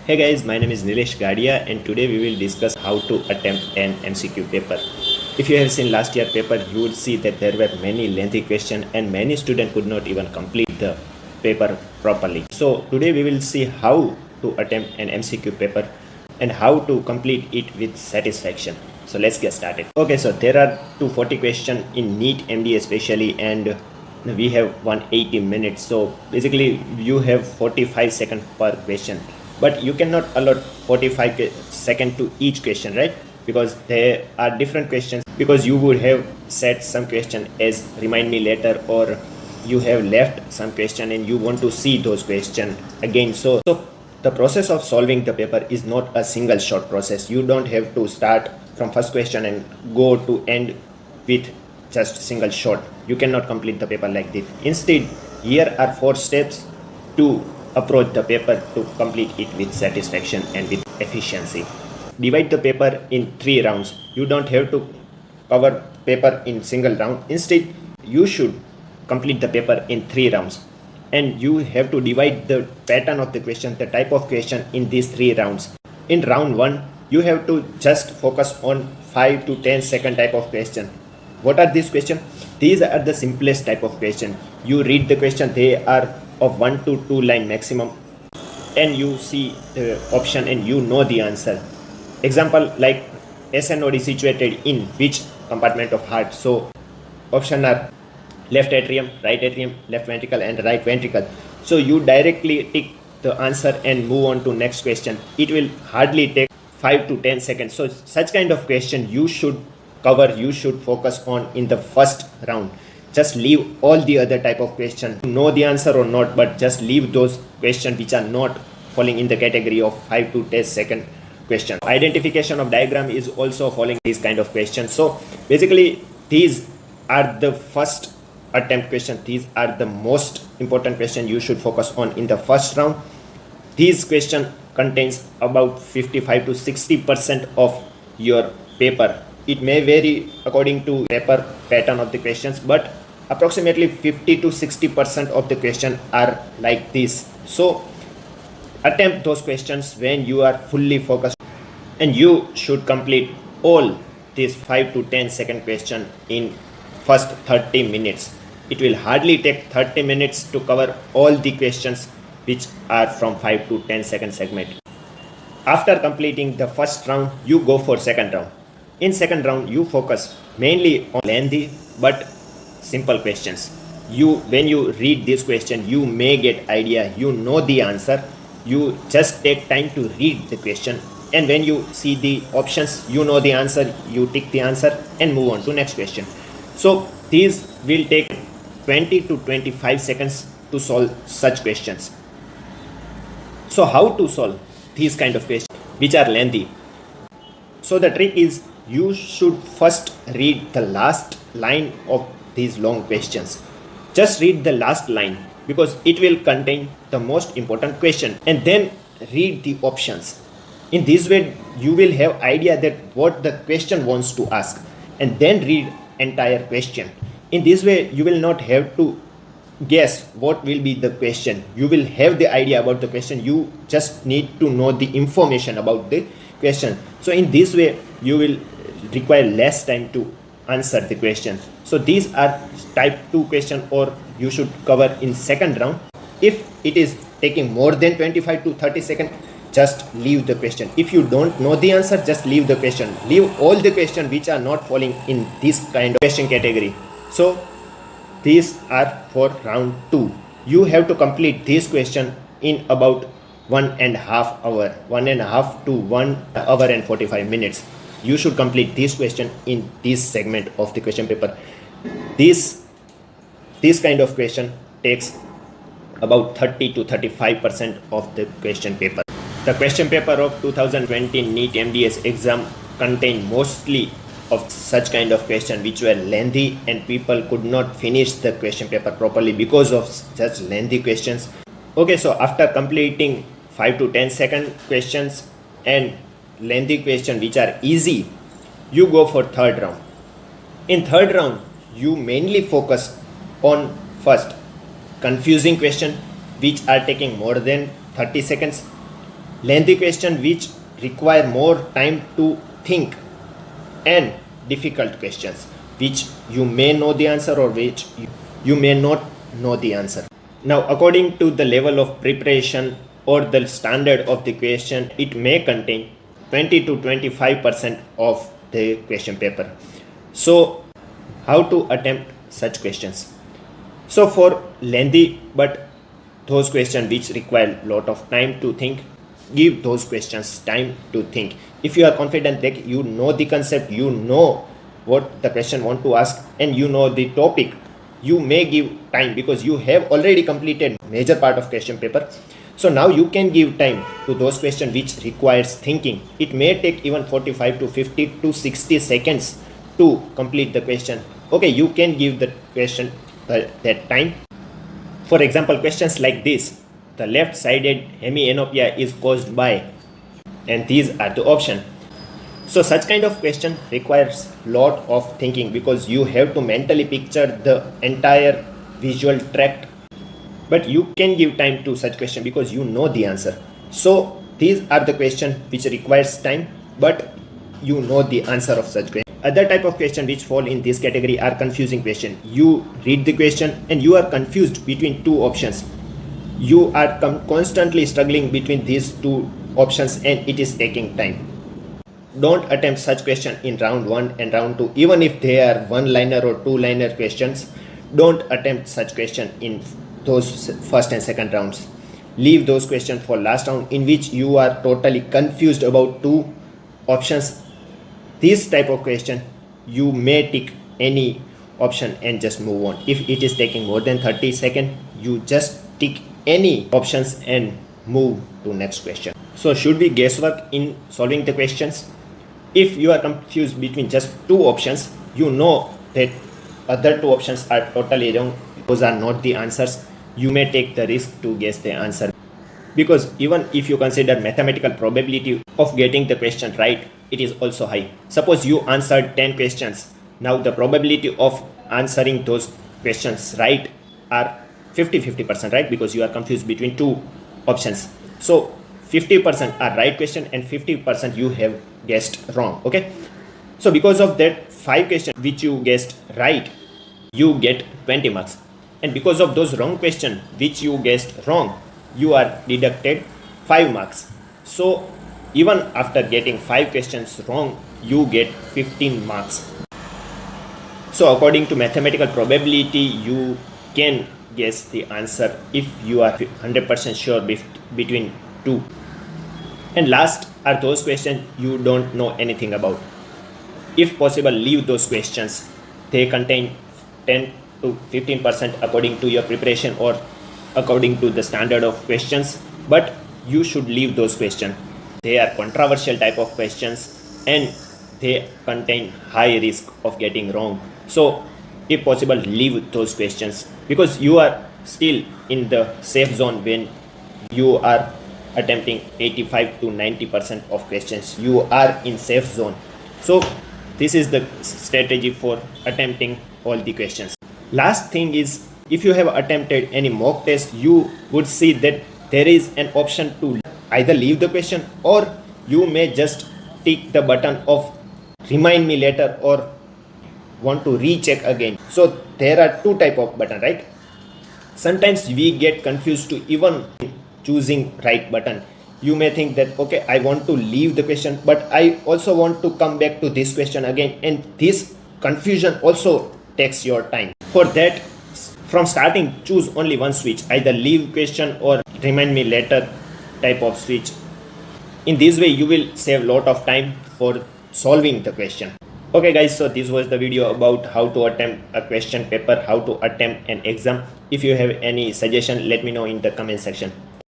Hey guys, my name is Nilesh Gadia and today we will discuss how to attempt an MCQ paper. If you have seen last year paper, you will see that there were many lengthy questions and many students could not even complete the paper properly. So today we will see how to attempt an MCQ paper and how to complete it with satisfaction. So let's get started. Okay, so there are 240 questions in NEET MDS especially, and we have 180 minutes. So basically you have 45 seconds per question, but you cannot allot 45 seconds to each question, right? Because there are different questions, because you would have set some question as remind me later, or you have left some question and you want to see those questions again. So the process of solving the paper is not a single shot process. You don't have to start from first question and go to end with just single shot. You cannot complete the paper like this. Instead, here are 4 steps to approach the paper to complete it with satisfaction and with efficiency. Divide the paper in 3 rounds. You don't have to cover paper in single round. Instead, you should complete the paper in 3 rounds, and you have to divide the pattern of the question, the type of question, in these 3 rounds. In round 1, you have to just focus on 5 to 10 second type of question. What are these questions? These are the simplest type of question. You read the question, they are of 1 to 2 line maximum, and you see the option and you know the answer. Example, like S node is situated in which compartment of heart? So option are left atrium, left ventricle and right ventricle. So you directly tick the answer and move on to next question. It will hardly take 5 to 10 seconds. So such kind of question you should cover, you should focus on in the first round. Just leave all the other type of question, know the answer or not, but just leave those questions which are not falling in the category of 5 to 10 second questions. Identification of diagram is also falling these kind of questions. So basically these are the first attempt question. These are the most important question you should focus on in the first round. These question contains about 55 to 60% of your paper. It may vary according to paper pattern of the questions, but approximately 50 to 60% of the question are like this. So attempt those questions when you are fully focused, and you should complete all these 5 to 10 second question in first 30 minutes. It will hardly take 30 minutes to cover all the questions which are from 5 to 10 second segment. After completing the first round, you go for second round. In second round, you focus mainly on lengthy but simple questions. When you read this question, you may get idea, you know the answer. You just take time to read the question, and when you see the options, you know the answer, you tick the answer and move on to next question. So these will take 20 to 25 seconds to solve such questions. So how to solve these kind of questions which are lengthy? So the trick is, you should first read the last line of these long questions. Just read the last line because it will contain the most important question, and then read the options. In this way, you will have idea that what the question wants to ask, and then read entire question. In this way, you will not have to guess what will be the question. You will have the idea about the question. You just need to know the information about the question. So in this way, you will require less time to answer the question. So these are type 2 question, or you should cover in second round. If it is taking more than 25 to 30 seconds, just leave the question. If you don't know the answer, just leave the question. Leave all the questions which are not falling in this kind of question category. So these are for round 2. You have to complete this question in about 1.5 hour, 1.5 to 1 hour and 45 minutes. You should complete this question in this segment of the question paper. This kind of question takes about 30 to 35% of the question paper. The question paper of 2020 NEET MDS exam contained mostly of such kind of question which were lengthy, and people could not finish the question paper properly because of such lengthy questions. Okay, so after completing 5 to 10 second questions and lengthy question which are easy, you go for third round. In third round, you mainly focus on first confusing question which are taking more than 30 seconds. lengthy question which require more time to think, and difficult questions which you may know the answer or which you may not know the answer. Now, according to the level of preparation or the standard of the question, it may contain 20 to 25% of the question paper. So, how to attempt such questions? So, for lengthy but those questions which require lot of time to think, give those questions time to think. If you are confident that you know the concept, you know what the question want to ask, and you know the topic, you may give time because you have already completed major part of question paper. So now you can give time to those questions which requires thinking. It may take even 45 to 50 to 60 seconds to complete the question. Okay, you can give the question that time. For example, questions like this: the left-sided hemianopia is caused by, and these are the options. So such kind of question requires lot of thinking because you have to mentally picture the entire visual tract. But you can give time to such question because you know the answer. So these are the questions which requires time, but you know the answer of such question. Other type of question which fall in this category are confusing question. You read the question and you are confused between two options. You are constantly struggling between these two options and it is taking time. Don't attempt such question in round 1 and round 2. Even if they are one-liner or two-liner questions, don't attempt such question in those first and second rounds. Leave those questions for last round in which you are totally confused about two options. This type of question, you may tick any option and just move on. If it is taking more than 30 seconds, you just tick any options and move to next question. So should we guesswork in solving the questions? If you are confused between just two options, you know that other two options are totally wrong. Those are not the answers. You may take the risk to guess the answer. Because even if you consider mathematical probability of getting the question right, it is also high. Suppose you answered 10 questions. Now the probability of answering those questions right are 50-50%, right? Because you are confused between two options. So 50% are right question and 50% you have guessed wrong. Okay, so because of that 5 questions which you guessed right, you get 20 marks, and because of those wrong questions which you guessed wrong, you are deducted 5 marks. So even after getting 5 questions wrong, you get 15 marks. So according to mathematical probability, you can guess the answer if you are 100% sure between two. And last are those questions you don't know anything about. If possible, leave those questions. They contain 10 to 15% according to your preparation or according to the standard of questions, but you should leave those questions. They are controversial type of questions and they contain high risk of getting wrong. So if possible, leave those questions because you are still in the safe zone when you are attempting 85 to 90% of questions. You are in safe zone. So this is the strategy for attempting all the questions. Last thing is, if you have attempted any mock test, you would see that there is an option to either leave the question or you may just tick the button of remind me later or want to recheck again. So there are two type of button, right? Sometimes we get confused to even choosing right button. You may think that okay, I want to leave the question, but I also want to come back to this question again, and this confusion also takes your time. For that, from starting, choose only one switch, either leave question or remind me later type of switch. In this way, you will save lot of time for solving the question. Okay guys, so this was the video about how to attempt a question paper, how to attempt an exam. If you have any suggestion, let me know in the comment section.